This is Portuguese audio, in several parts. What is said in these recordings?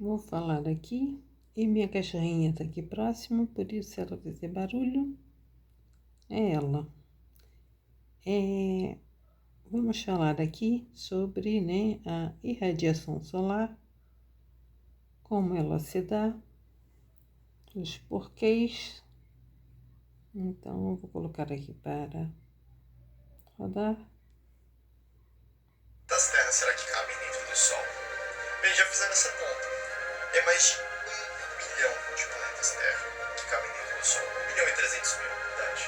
Vou falar aqui e minha cachorrinha tá aqui próximo, por isso ela fazer barulho. É ela. Vamos falar aqui sobre, a irradiação solar, como ela se dá, os porquês. Então, eu vou colocar aqui para rodar. Das terras será que cabem dentro do Sol? Bem, já fizeram essa conta. É mais de 1 milhão de planetas Terra que cabem dentro do Sol. 1.300.000, na verdade.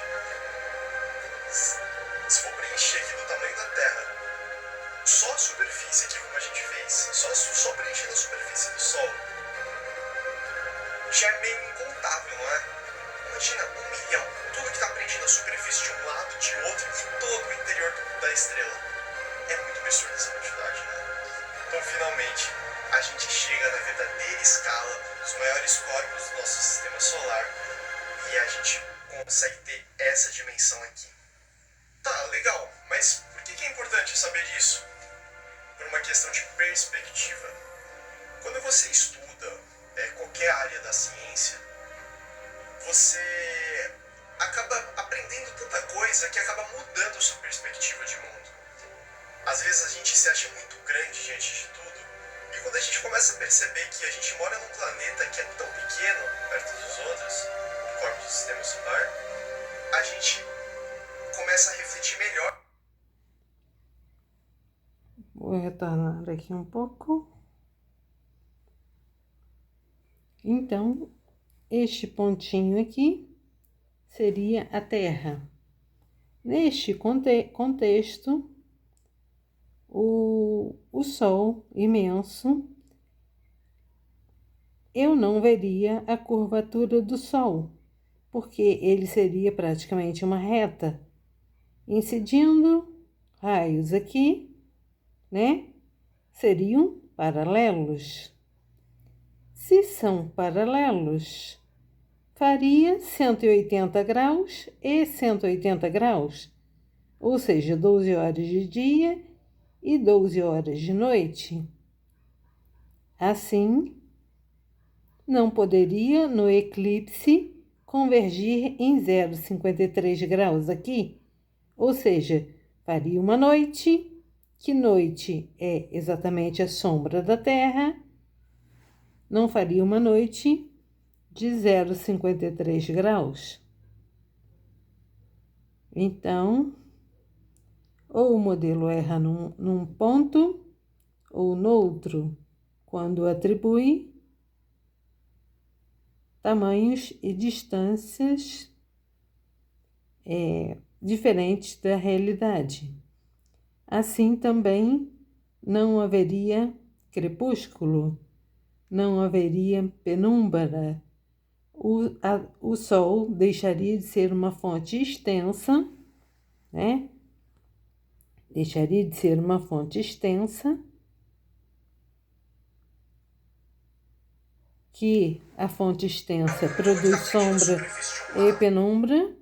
Se for preencher aqui do tamanho da Terra, só a superfície aqui, como a gente fez, só preencher a superfície do Sol, já é meio incontável, não é? Imagina 1 milhão, tudo que está preenchendo a superfície de um lado, de outro e todo o interior da estrela. É muito absurda essa quantidade, né? Então, finalmente, a gente chega na verdadeira escala dos maiores corpos do nosso sistema solar e a gente consegue ter essa dimensão aqui. Tá, legal, mas por que é importante saber disso? Por uma questão de perspectiva. Quando você estuda qualquer área da ciência, você acaba aprendendo tanta coisa que acaba mudando a sua perspectiva de mundo. Às vezes a gente se acha muito grande diante de tudo, e quando a gente começa a perceber que a gente mora num planeta que é tão pequeno perto dos outros, do corpo do sistema solar, a gente começa a refletir melhor. Vou retornar aqui um pouco. Então, este pontinho aqui seria a Terra. Neste contexto, o Sol imenso, eu não veria a curvatura do Sol, porque ele seria praticamente uma reta, incidindo raios aqui, seriam paralelos. Se são paralelos, faria 180 graus e 180 graus, ou seja, 12 horas de dia e 12 horas de noite. Assim, não poderia no eclipse convergir em 0,53 graus aqui, ou seja, faria uma noite, que noite é exatamente a sombra da Terra, não faria uma noite de 0,53 graus. Então, ou o modelo erra num ponto ou noutro, quando atribui tamanhos e distâncias diferentes da realidade. Assim também não haveria crepúsculo, não haveria penumbra. O Sol deixaria de ser uma fonte extensa, Deixaria de ser uma fonte extensa, que a fonte extensa produz sombra e penumbra.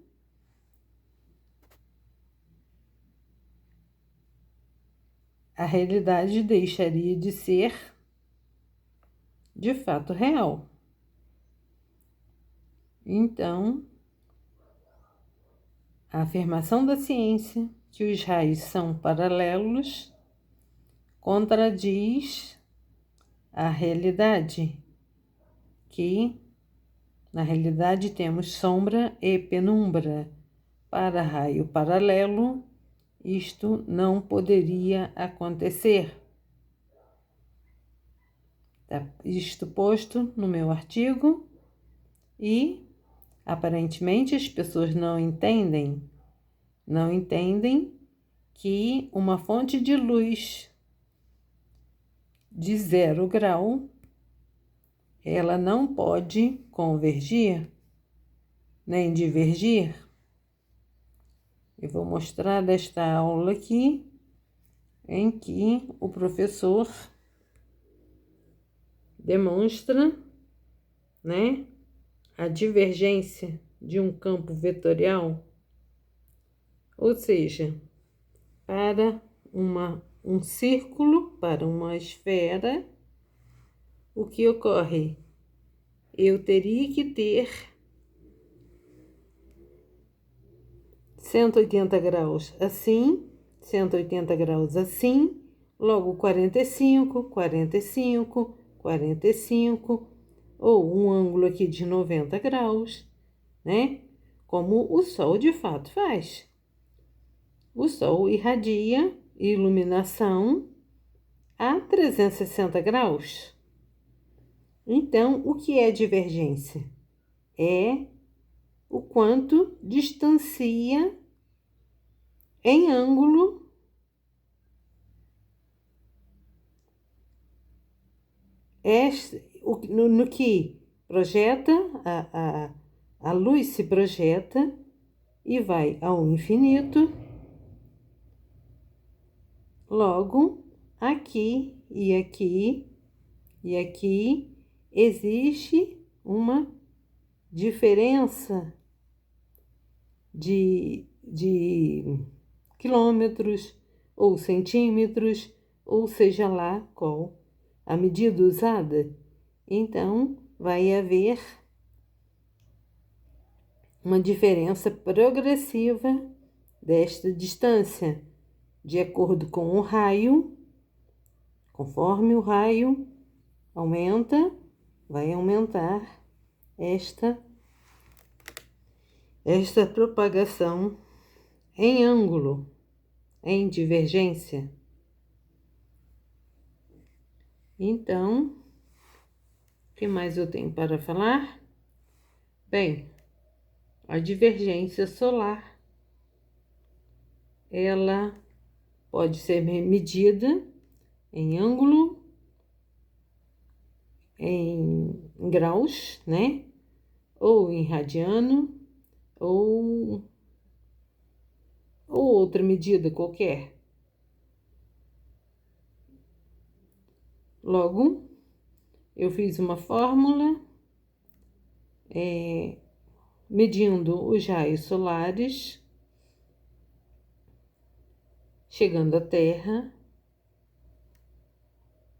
A realidade deixaria de ser, de fato, real. Então, a afirmação da ciência que os raios são paralelos contradiz a realidade, que na realidade temos sombra e penumbra. Para raio paralelo, isto não poderia acontecer. Tá isto posto no meu artigo e aparentemente as pessoas não entendem que uma fonte de luz de 0 grau, ela não pode convergir nem divergir. Eu vou mostrar desta aula aqui, em que o professor demonstra, a divergência de um campo vetorial, ou seja, para um círculo, para uma esfera, o que ocorre? Eu teria que ter 180 graus assim, 180 graus assim, logo 45, 45, 45, ou um ângulo aqui de 90 graus, né? Como o Sol de fato faz. O Sol irradia iluminação a 360 graus. Então, o que é divergência? É o quanto distancia em ângulo no que projeta, a luz se projeta e vai ao infinito. Logo, aqui e aqui e aqui existe uma diferença de quilômetros ou centímetros, ou seja lá qual a medida usada. Então, vai haver uma diferença progressiva desta distância, de acordo com o raio. Conforme o raio aumenta, vai aumentar esta propagação em ângulo, em divergência. Então, o que mais eu tenho para falar? Bem, a divergência solar, ela pode ser medida em ângulo, em graus, né? Ou em radiano, ou outra medida qualquer. Logo, eu fiz uma fórmula medindo os raios solares chegando à Terra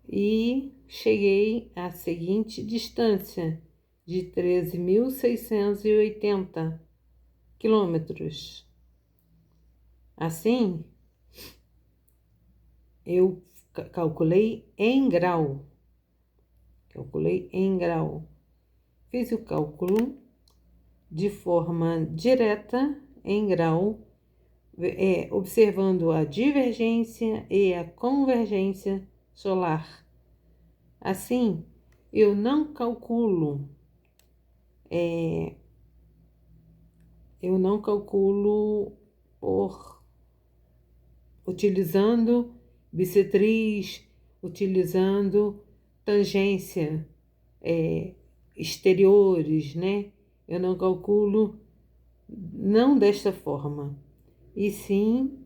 e cheguei à seguinte distância de 13.680 quilômetros. Assim, eu calculei em grau. Fiz o cálculo de forma direta em grau, observando a divergência e a convergência solar. Assim, eu não calculo por utilizando bissetriz, utilizando tangência, exteriores, né? Eu não calculo não desta forma, e sim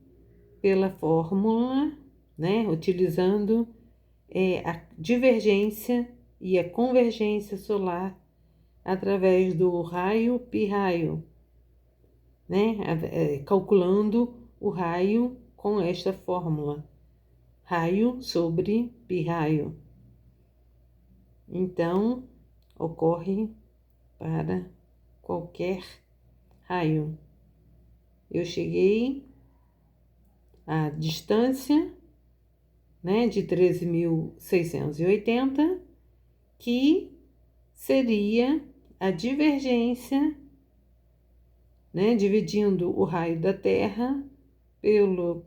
pela fórmula, né? Utilizando a divergência e a convergência solar através do raio pi-raio, né? Calculando o raio com esta fórmula, raio sobre pi-raio. Então, ocorre para qualquer raio. Eu cheguei à distância, né, de 13.680, que seria a divergência, né, dividindo o raio da Terra pelo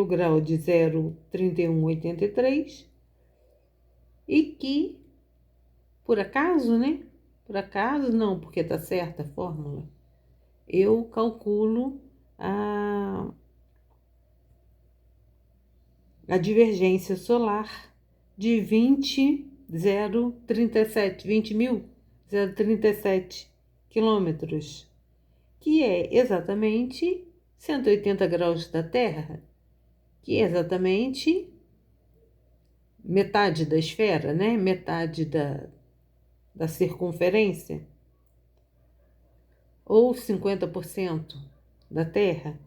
grau de 0,3183, e que, por acaso, né? Por acaso não, porque está certa a fórmula, eu calculo a divergência solar de 20.037 quilômetros, que é exatamente 180 graus da Terra, que é exatamente metade da esfera, né? Metade da circunferência, ou 50% da Terra.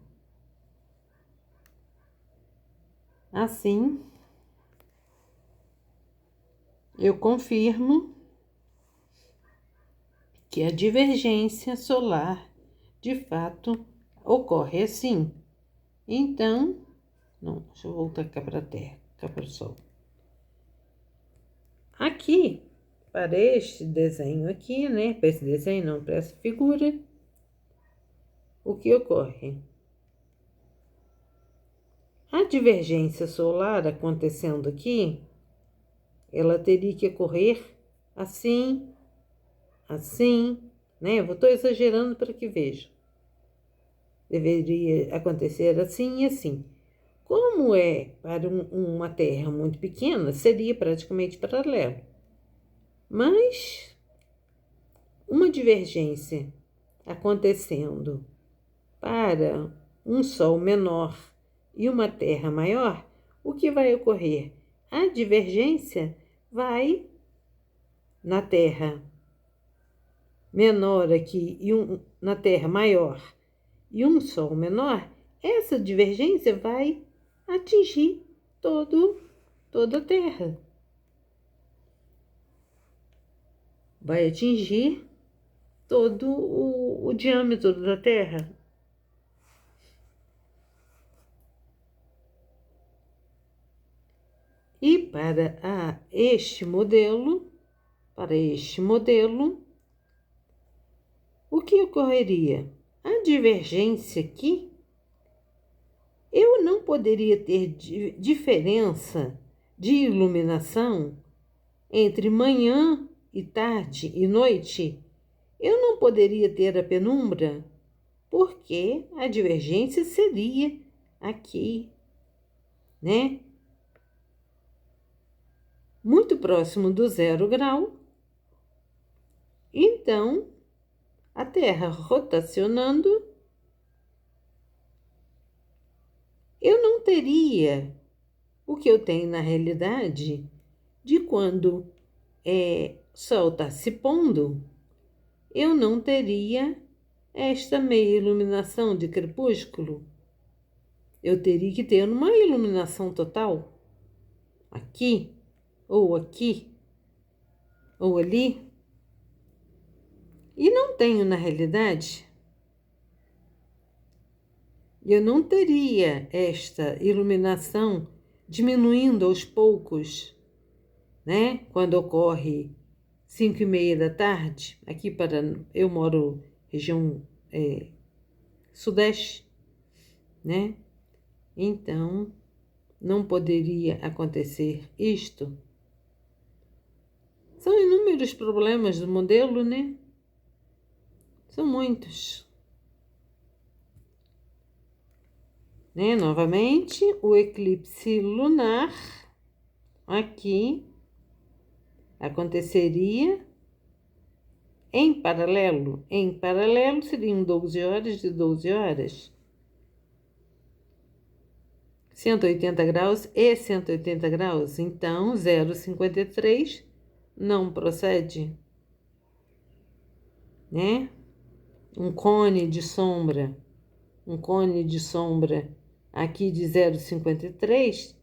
Assim, eu confirmo que a divergência solar, de fato, ocorre assim. Então, não, deixa eu voltar cá para a Terra, cá para o Sol. Aqui, para este desenho aqui, né? Para esse desenho, não, para essa figura, o que ocorre? A divergência solar acontecendo aqui, ela teria que ocorrer assim, assim, né? Eu estou exagerando para que veja. Deveria acontecer assim e assim. Como é para uma Terra muito pequena, seria praticamente paralelo. Mas uma divergência acontecendo para um Sol menor e uma Terra maior, o que vai ocorrer? A divergência vai na Terra menor aqui e na Terra maior e um Sol menor, essa divergência vai atingir toda a Terra. Vai atingir todo o diâmetro da Terra. E para este modelo, o que ocorreria? A divergência aqui, eu não poderia ter diferença de iluminação entre manhã e tarde e noite. Eu não poderia ter a penumbra, porque a divergência seria aqui, né? Muito próximo do 0 grau. Então, a Terra rotacionando, eu não teria o que eu tenho na realidade de quando o Sol está se pondo, eu não teria esta meia iluminação de crepúsculo. Eu teria que ter uma iluminação total, aqui, ou ali. E não tenho na realidade. Eu não teria esta iluminação diminuindo aos poucos, né? Quando ocorre 5:30 da tarde, aqui eu moro região sudeste, né? Então, não poderia acontecer isto. São inúmeros problemas do modelo, né? São muitos. Né? Novamente, o eclipse lunar aqui aconteceria em paralelo. Em paralelo seriam 12 horas de 12 horas. 180 graus e 180 graus. Então, 0,53 não procede. Né? Um cone de sombra aqui de 0,53,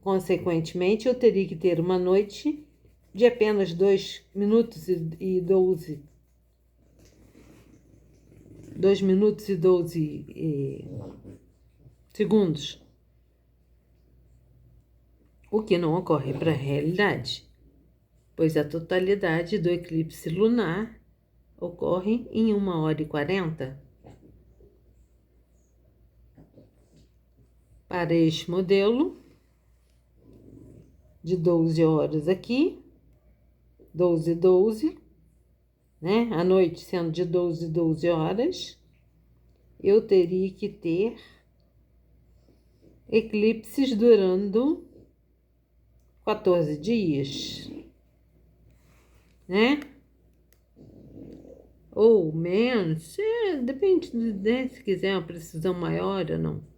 consequentemente, eu teria que ter uma noite de apenas 2 minutos e 12 segundos, o que não ocorre para a realidade, pois a totalidade do eclipse lunar ocorre em 1h40. Para este modelo de 12 horas aqui, 12, né? A noite sendo de 12 horas, eu teria que ter eclipses durando 14 dias, né? Ou menos, depende, né? Se quiser uma precisão maior ou não.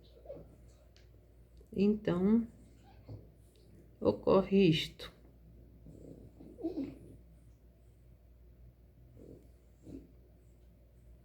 Então, ocorre isto.